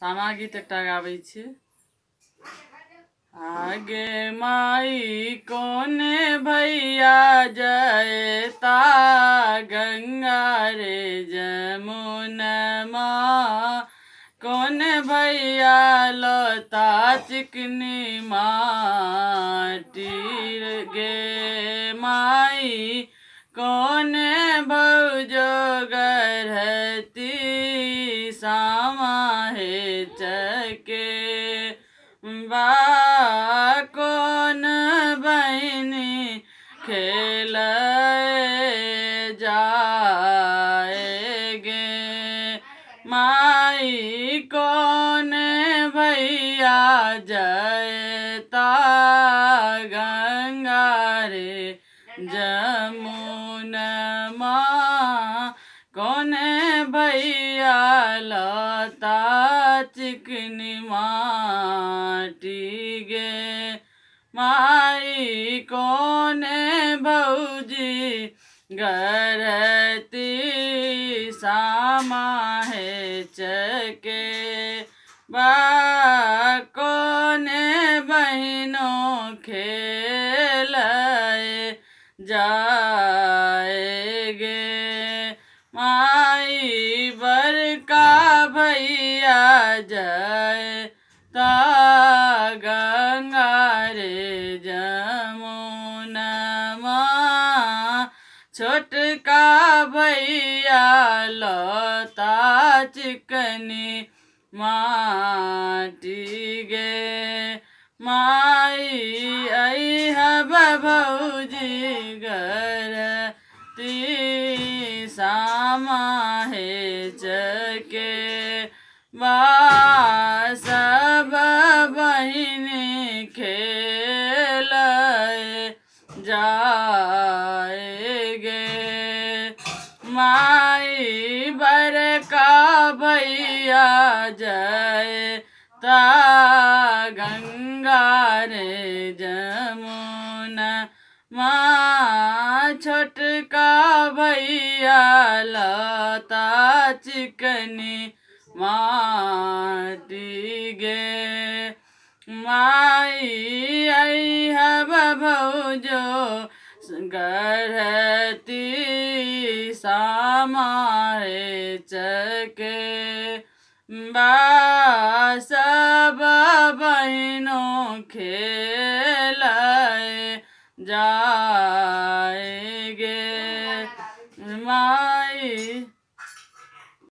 सामा गीत एकटा गाबै छी। आगे माई कोने भैया जयता गंगा रे जमुनमा, कौन भैया लता चिकनी माटी गे माई, कौन भौजो गरहती सामा हे चके बा, कौन बहनी खेल जाएगे माई, कौन भैया जयता गंगा रे जमुनमा, कौन भैया लता चिकनी माटी गे माई, कौन भौजी गरती सामा है चके बा, कौन बहनों खेल जाएगे माई, बड़का भैया जयता गंगा रे जमुनमा, छोटका भैया लता चिकनी माटी गे माई, अइहब भौजी गरती सामा हे चके बा, सब बहिनी खेल जाएगे माई, बड़का भैया जयता गंगा रे जमुनमा, छोटका भैया लता चिकनी माटी गे माई, अइहब भौजो गरहती सामा हे चके बा, सब बहनों खेल जाए।